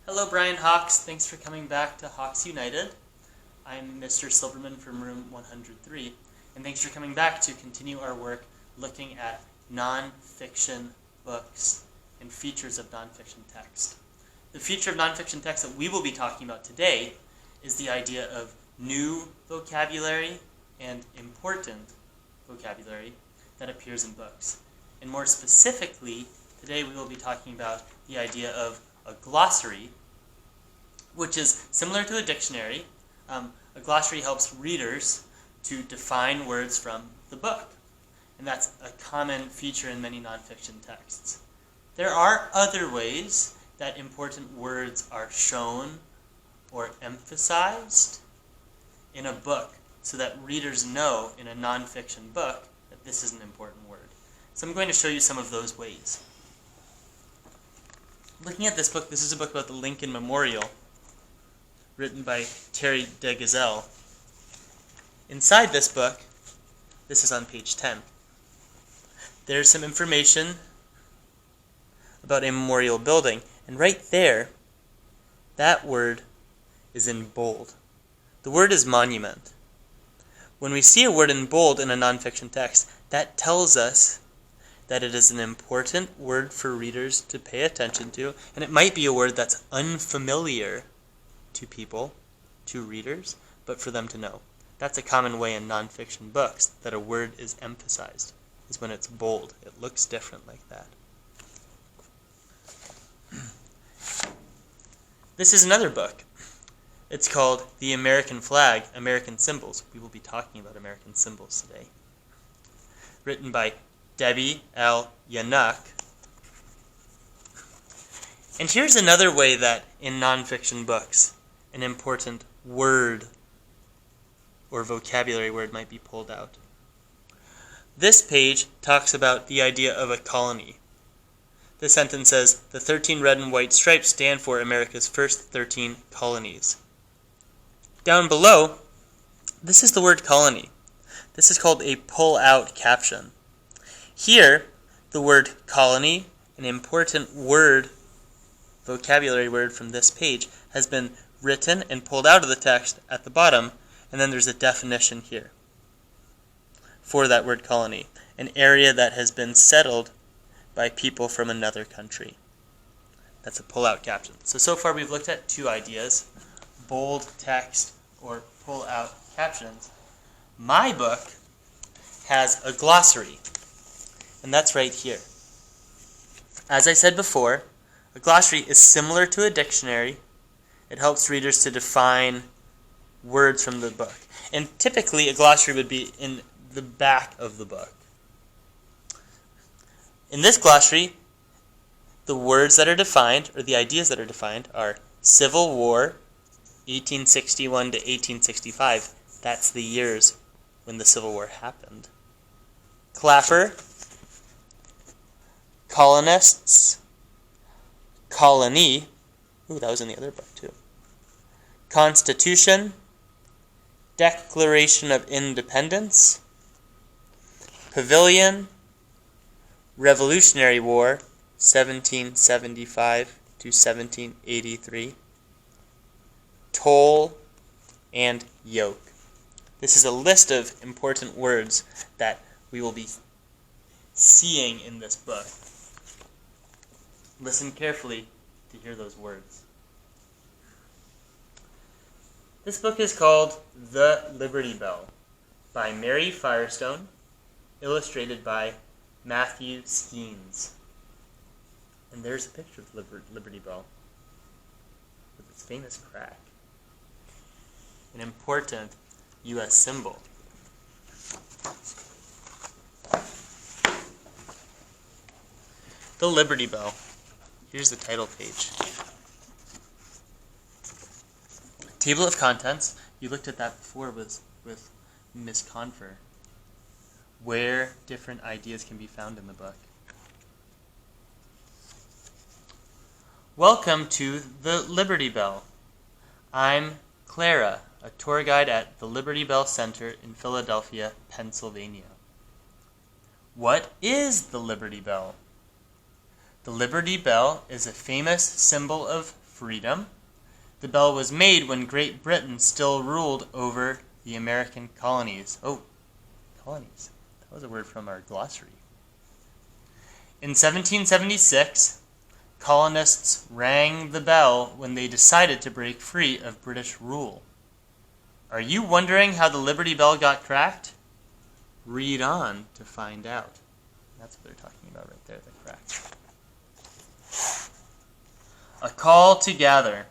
Hello, Brian Hawks. Thanks for coming back to Hawks United. I'm Mr. Silverman from room 103, and thanks for coming back to continue our work looking at non-fiction books and features of non-fiction text. The feature of non-fiction text that we will be talking about today is the idea of new vocabulary and important vocabulary that appears in books. And more specifically, today we will be talking about the idea of a glossary, which is similar to a dictionary. A glossary helps readers to define words from the book, and that's a common feature in many nonfiction texts. There are other ways that important words are shown or emphasized in a book so that readers know in a nonfiction book that this is an important word. So I'm going to show you some of those ways. Looking at this book, this is a book about the Lincoln Memorial, written by Terry de Gazelle. Inside this book, this is on page 10, there's some information about a memorial building, and right there, that word is in bold. The word is monument. When we see a word in bold in a nonfiction text, that tells us that it is an important word for readers to pay attention to, and it might be a word that's unfamiliar to people, to readers, but for them to know. That's a common way in nonfiction books that a word is emphasized, is when it's bold. It looks different like that. This is another book. It's called The American Flag, American Symbols. We will be talking about American symbols today. Written by Debbie L. Yanuk. And here's another way that in nonfiction books an important word or vocabulary word might be pulled out. This page talks about the idea of a colony. The sentence says, "The 13 red and white stripes stand for America's first 13 colonies." Down below, this is the word colony. This is called a pull-out caption. Here, the word colony, an important word, vocabulary word from this page, has been written and pulled out of the text at the bottom, and then there's a definition here for that word colony, an area that has been settled by people from another country. That's a pull-out caption. So far we've looked at two ideas, bold text or pull-out captions. My book has a glossary, and that's right here. As I said before, a glossary is similar to a dictionary. It helps readers to define words from the book. And typically a glossary would be in the back of the book. In this glossary, the words that are defined, or the ideas that are defined, are Civil War, 1861 to 1865. That's the years when the Civil War happened. Clapper, colonists, colony, ooh, that was in the other book too. Constitution, Declaration of Independence, Pavilion, Revolutionary War, 1775 to 1783, toll, and yoke. This is a list of important words that we will be seeing in this book. Listen carefully to hear those words. This book is called The Liberty Bell by Mary Firestone, illustrated by Matthew Skeens. And there's a picture of the Liberty Bell with its famous crack, an important U.S. symbol. The Liberty Bell. Here's the title page. Table of contents. You looked at that before with Miss Confer, where different ideas can be found in the book. Welcome to the Liberty Bell. I'm Clara, a tour guide at the Liberty Bell Center in Philadelphia, Pennsylvania. What is the Liberty Bell? The Liberty Bell is a famous symbol of freedom. The bell was made when Great Britain still ruled over the American colonies. Oh, colonies. That was a word from our glossary. In 1776, colonists rang the bell when they decided to break free of British rule. Are you wondering how the Liberty Bell got cracked? Read on to find out. That's what they're talking about right there, the crack. A call to gather.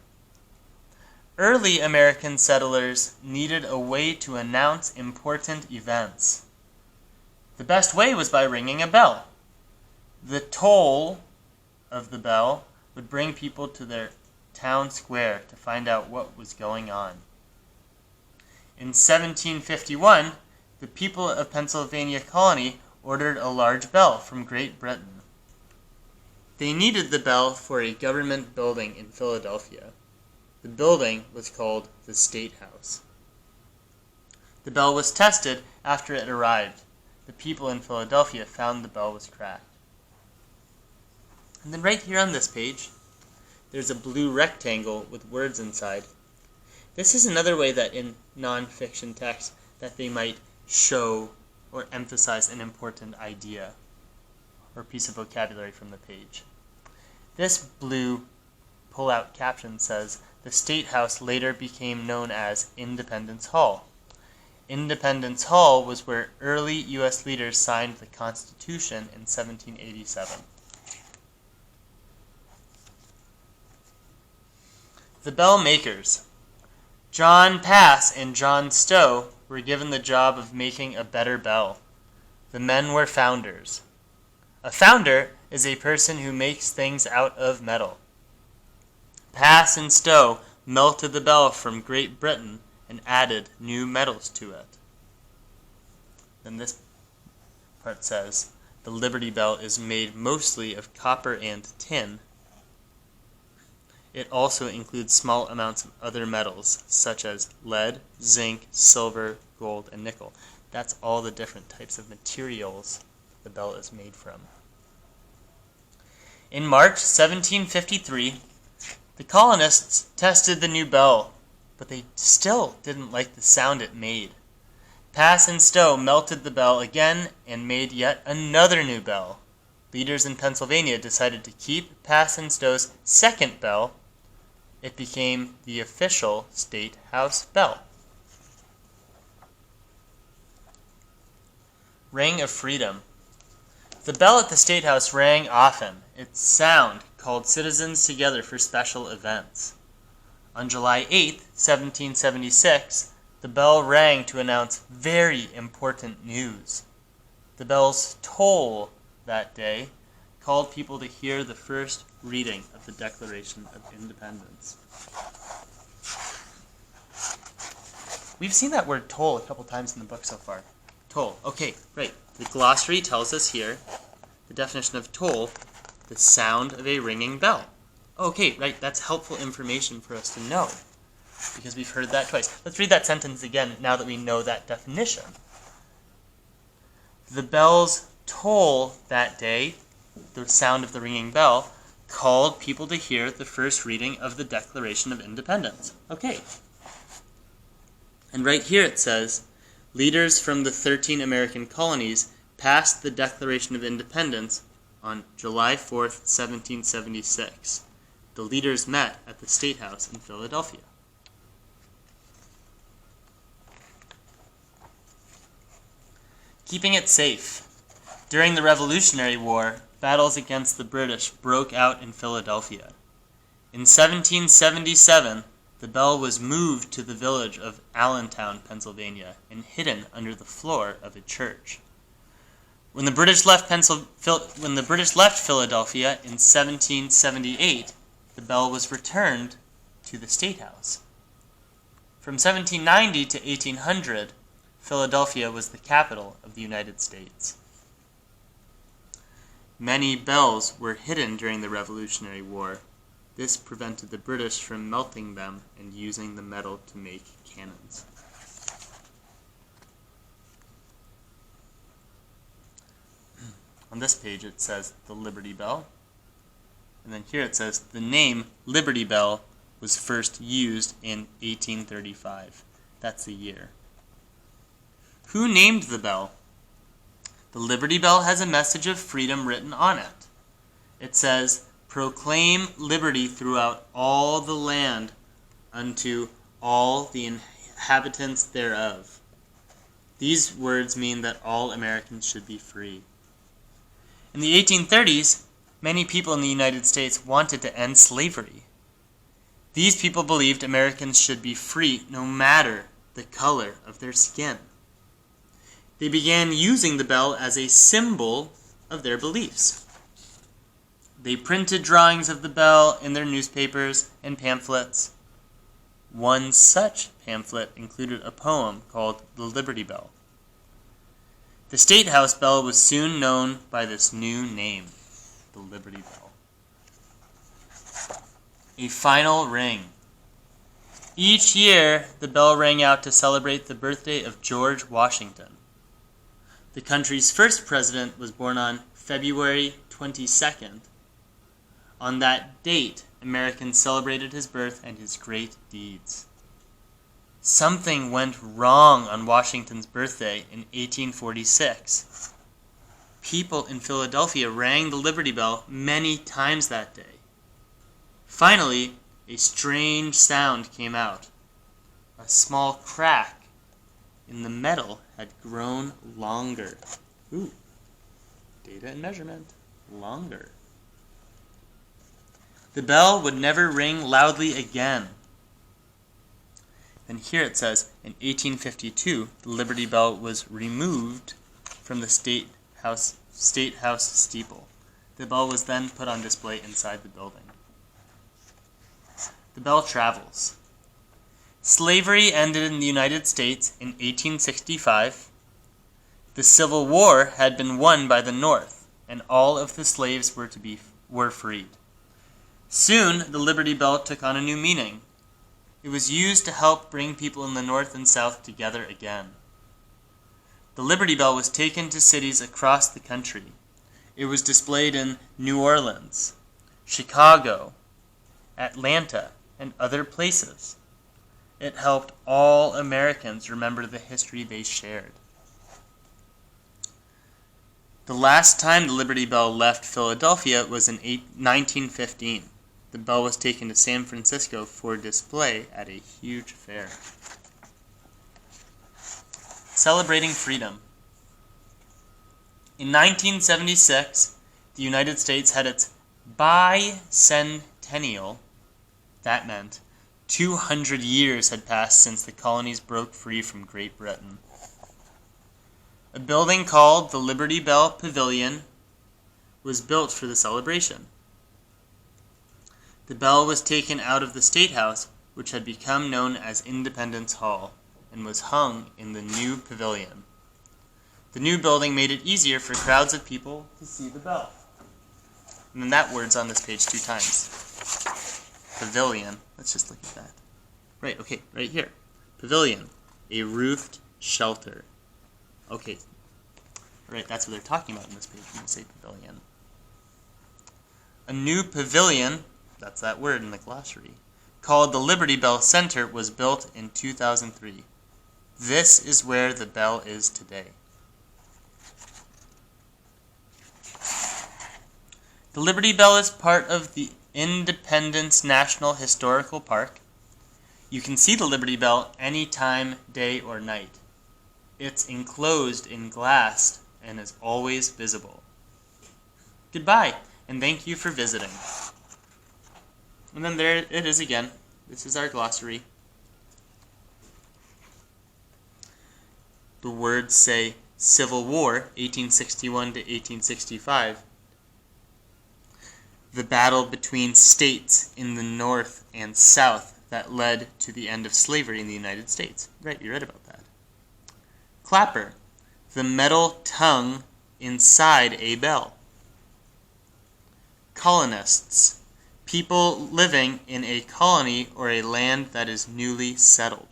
Early American settlers needed a way to announce important events. The best way was by ringing a bell. The toll of the bell would bring people to their town square to find out what was going on. In 1751, the people of Pennsylvania colony ordered a large bell from Great Britain. They needed the bell for a government building in Philadelphia. The building was called the State House. The bell was tested after it arrived. The people in Philadelphia found the bell was cracked. And then right here on this page, there's a blue rectangle with words inside. This is another way that in nonfiction text that they might show or emphasize an important idea or piece of vocabulary from the page. This blue pull-out caption says, the State House later became known as Independence Hall. Independence Hall was where early U.S. leaders signed the Constitution in 1787. The bell makers. John Pass and John Stowe were given the job of making a better bell. The men were founders. A founder is a person who makes things out of metal. Pass and Stowe melted the bell from Great Britain and added new metals to it. Then this part says, the Liberty Bell is made mostly of copper and tin. It also includes small amounts of other metals, such as lead, zinc, silver, gold, and nickel. That's all the different types of materials the bell is made from. In March 1753, the colonists tested the new bell, but they still didn't like the sound it made. Pass and Stowe melted the bell again and made yet another new bell. Leaders in Pennsylvania decided to keep Pass and Stowe's second bell. It became the official State House bell. Ring of Freedom. The bell at the State House rang often. Its sound called citizens together for special events. On July 8, 1776, the bell rang to announce very important news. The bell's toll that day called people to hear the first reading of the Declaration of Independence. We've seen that word toll a couple times in the book so far. Toll. Okay, right. The glossary tells us here the definition of toll, the sound of a ringing bell. Okay, right. That's helpful information for us to know because we've heard that twice. Let's read that sentence again now that we know that definition. The bell's toll that day, the sound of the ringing bell, called people to hear the first reading of the Declaration of Independence. Okay. And right here it says, leaders from the 13 American colonies passed the Declaration of Independence on July 4th, 1776. The leaders met at the State House in Philadelphia. Keeping it safe. During the Revolutionary War, battles against the British broke out in Philadelphia. In 1777, the bell was moved to the village of Allentown, Pennsylvania, and hidden under the floor of a church. When the British left Philadelphia in 1778, the bell was returned to the State House. From 1790 to 1800, Philadelphia was the capital of the United States. Many bells were hidden during the Revolutionary War. This prevented the British from melting them and using the metal to make cannons. On this page it says the Liberty Bell. And then here it says the name Liberty Bell was first used in 1835. That's the year. Who named the bell? The Liberty Bell has a message of freedom written on it. It says, "Proclaim liberty throughout all the land unto all the inhabitants thereof." These words mean that all Americans should be free. In the 1830s, many people in the United States wanted to end slavery. These people believed Americans should be free no matter the color of their skin. They began using the bell as a symbol of their beliefs. They printed drawings of the bell in their newspapers and pamphlets. One such pamphlet included a poem called The Liberty Bell. The State House bell was soon known by this new name, the Liberty Bell. A final ring. Each year, the bell rang out to celebrate the birthday of George Washington. The country's first president was born on February 22nd. On that date, Americans celebrated his birth and his great deeds. Something went wrong on Washington's birthday in 1846. People in Philadelphia rang the Liberty Bell many times that day. Finally, a strange sound came out. A small crack in the metal had grown longer. Ooh, data and measurement, longer. The bell would never ring loudly again. And here it says, in 1852, the Liberty Bell was removed from the State House steeple. The bell was then put on display inside the building. The bell travels. Slavery ended in the United States in 1865. The Civil War had been won by the North, and all of the slaves were freed. Soon, the Liberty Bell took on a new meaning. It was used to help bring people in the North and South together again. The Liberty Bell was taken to cities across the country. It was displayed in New Orleans, Chicago, Atlanta, and other places. It helped all Americans remember the history they shared. The last time the Liberty Bell left Philadelphia was in 1915. The bell was taken to San Francisco for display at a huge fair. Celebrating freedom. In 1976, the United States had its bicentennial. That meant 200 years had passed since the colonies broke free from Great Britain. A building called the Liberty Bell Pavilion was built for the celebration. The bell was taken out of the State House, which had become known as Independence Hall, and was hung in the new pavilion. The new building made it easier for crowds of people to see the bell. And then that word's on this page 2 times. Pavilion. Let's just look at that. Right here. Pavilion. A roofed shelter. Okay. Right, that's what they're talking about in this page when they say pavilion. A new pavilion, that's that word in the glossary, called the Liberty Bell Center was built in 2003. This is where the bell is today. The Liberty Bell is part of the Independence National Historical Park. You can see the Liberty Bell anytime, day or night. It's enclosed in glass and is always visible. Goodbye, and thank you for visiting. And then there it is again. This is our glossary. The words say Civil War, 1861 to 1865. The battle between states in the North and South that led to the end of slavery in the United States. Right, you read about that. Clapper, the metal tongue inside a bell. Colonists, people living in a colony or a land that is newly settled.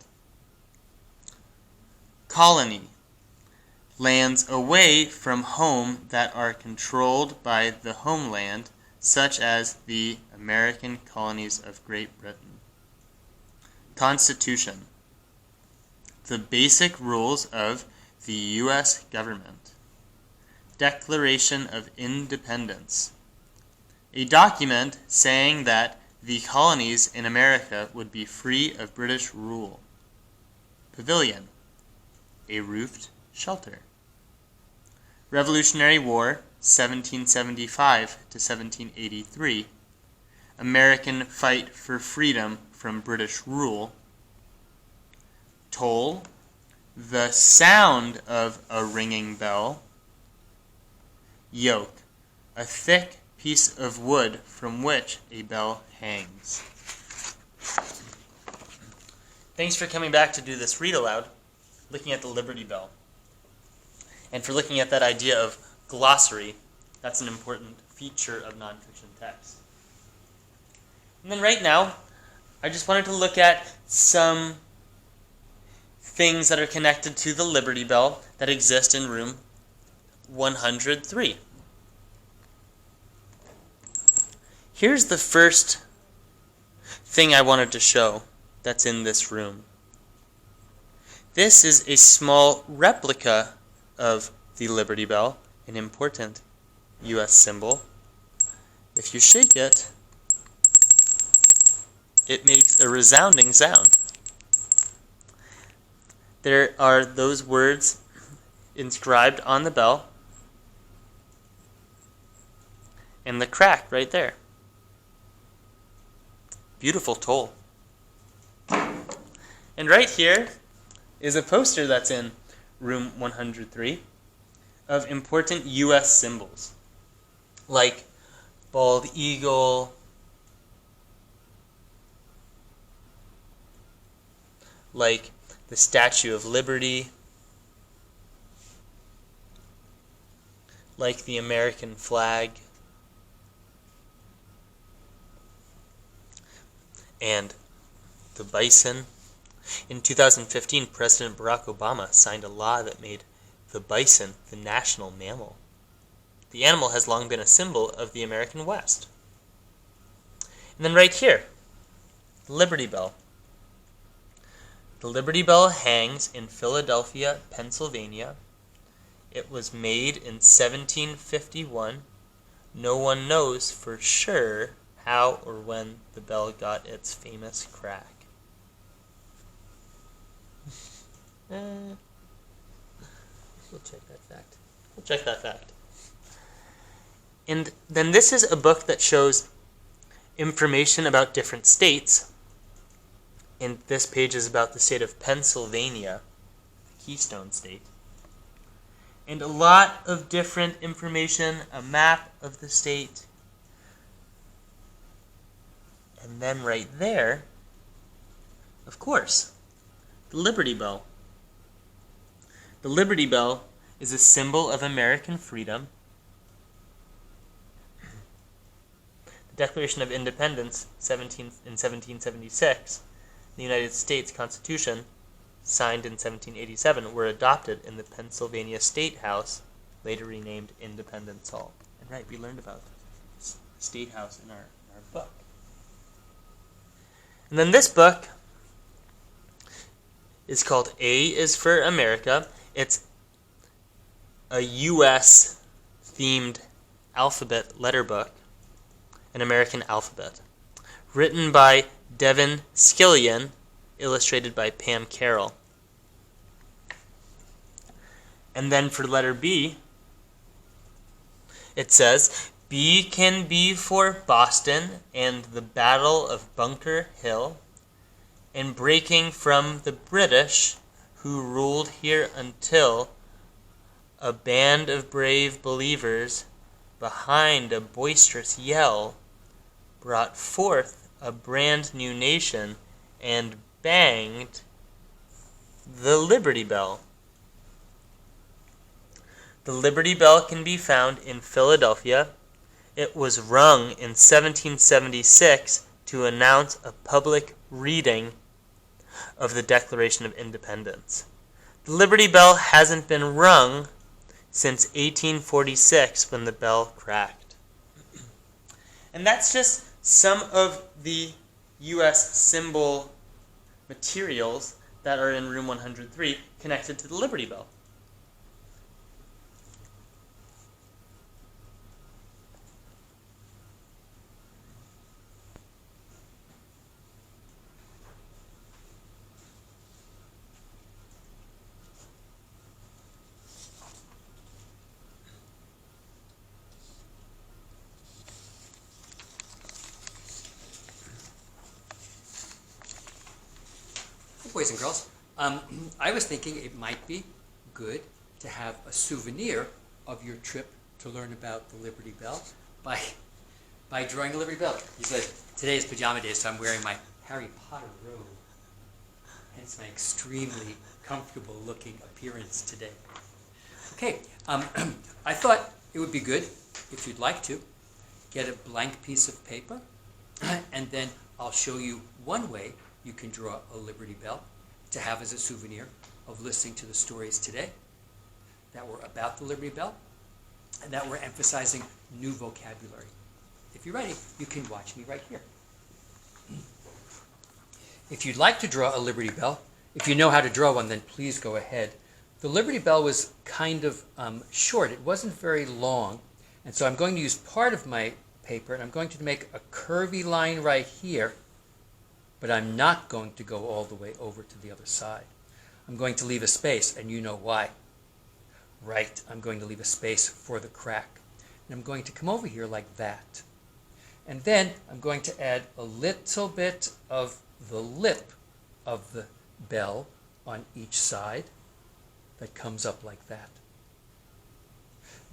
Colony, lands away from home that are controlled by the homeland, such as the American colonies of Great Britain. Constitution. The basic rules of the U.S. government. Declaration of Independence. A document saying that the colonies in America would be free of British rule. Pavilion. A roofed shelter. Revolutionary War, 1775 to 1783. American fight for freedom from British rule. Toll. The sound of a ringing bell. Yoke. A thick piece of wood from which a bell hangs. Thanks for coming back to do this read aloud, looking at the Liberty Bell. And for looking at that idea of glossary. That's an important feature of nonfiction text. And then right now, I just wanted to look at some things that are connected to the Liberty Bell that exist in room 103. Here's the first thing I wanted to show that's in this room. This is a small replica of the Liberty Bell, an important U.S. symbol. If you shake it, it makes a resounding sound. There are those words inscribed on the bell, and the crack right there. Beautiful toll. And right here is a poster that's in room 103 of important U.S. symbols, like bald eagle, like the Statue of Liberty, like the American flag, and the bison. In 2015, President Barack Obama signed a law that made the bison the national mammal. The animal has long been a symbol of the American West. And then right here, the Liberty Bell. The Liberty Bell hangs in Philadelphia, Pennsylvania. It was made in 1751. No one knows for sure how or when the bell got its famous crack. We'll check that fact. And then this is a book that shows information about different states. And this page is about the state of Pennsylvania, the Keystone State. And a lot of different information, a map of the state. And then right there, of course, the Liberty Bell. The Liberty Bell is a symbol of American freedom. The Declaration of Independence in 1776, the United States Constitution, signed in 1787, were adopted in the Pennsylvania State House, later renamed Independence Hall. And right, we learned about the State House in our book. And then this book is called A is for America. It's a U.S. themed alphabet letter book, an American alphabet, written by Devin Scillian, illustrated by Pam Carroll. And then for letter B, it says, B can be for Boston and the Battle of Bunker Hill, and breaking from the British, who ruled here until a band of brave believers, behind a boisterous yell, brought forth a brand new nation and banged the Liberty Bell. The Liberty Bell can be found in Philadelphia. It was rung in 1776 to announce a public reading of the Declaration of Independence. The Liberty Bell hasn't been rung since 1846 when the bell cracked. And that's just some of the U.S. symbol materials that are in room 103 connected to the Liberty Bell. Boys and girls, I was thinking it might be good to have a souvenir of your trip to learn about the Liberty Bell by drawing a Liberty Bell. You said today is pajama day, so I'm wearing my Harry Potter robe, hence my extremely comfortable looking appearance today. Okay, I thought it would be good, if you'd like to, get a blank piece of paper, and then I'll show you one way you can draw a Liberty Bell to have as a souvenir of listening to the stories today that were about the Liberty Bell and that were emphasizing new vocabulary. If you're ready, you can watch me right here. If you'd like to draw a Liberty Bell, if you know how to draw one, then please go ahead. The Liberty Bell was kind of short. It wasn't very long, and so I'm going to use part of my paper, and I'm going to make a curvy line right here, but I'm not going to go all the way over to the other side. I'm going to leave a space, and you know why. Right, I'm going to leave a space for the crack. And I'm going to come over here like that. And then I'm going to add a little bit of the lip of the bell on each side that comes up like that.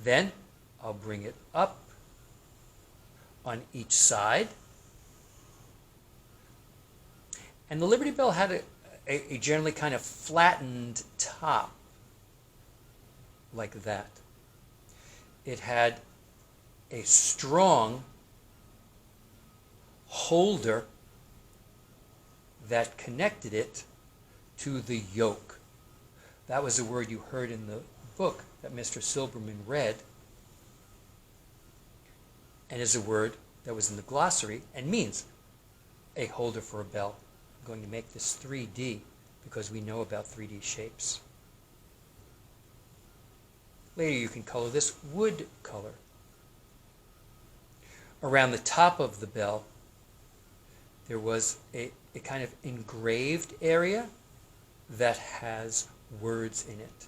Then I'll bring it up on each side. And the Liberty Bell had a generally kind of flattened top, like that. It had a strong holder that connected it to the yoke. That was a word you heard in the book that Mr. Silberman read, and is a word that was in the glossary and means a holder for a bell. I'm going to make this 3D because we know about 3D shapes. Later you can color this wood color. Around the top of the bell there was a kind of engraved area that has words in it.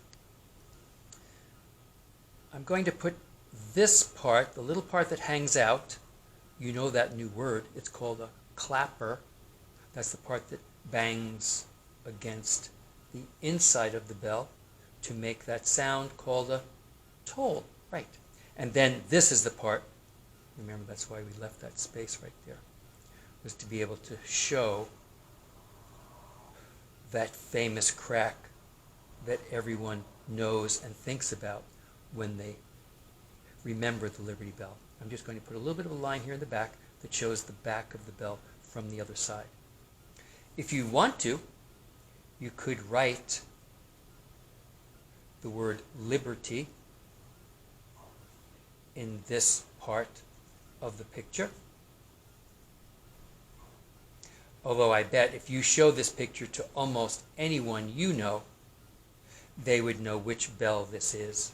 I'm going to put this part, the little part that hangs out, you know that new word, it's called a clapper. That's the part that bangs against the inside of the bell to make that sound called a toll. Right. And then this is the part, remember that's why we left that space right there, was to be able to show that famous crack that everyone knows and thinks about when they remember the Liberty Bell. I'm just going to put a little bit of a line here in the back that shows the back of the bell from the other side. If you want to, you could write the word liberty in this part of the picture. Although I bet if you show this picture to almost anyone you know, they would know which bell this is.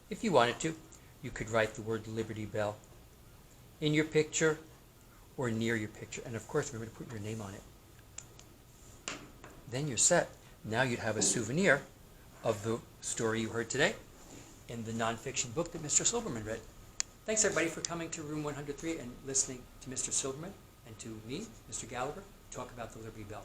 If you wanted to, you could write the word Liberty Bell in your picture or near your picture. And of course, remember to put your name on it. Then you're set. Now you'd have a souvenir of the story you heard today in the nonfiction book that Mr. Silberman read. Thanks everybody for coming to room 103 and listening to Mr. Silberman and to me, Mr. Gallagher, talk about the Liberty Bell.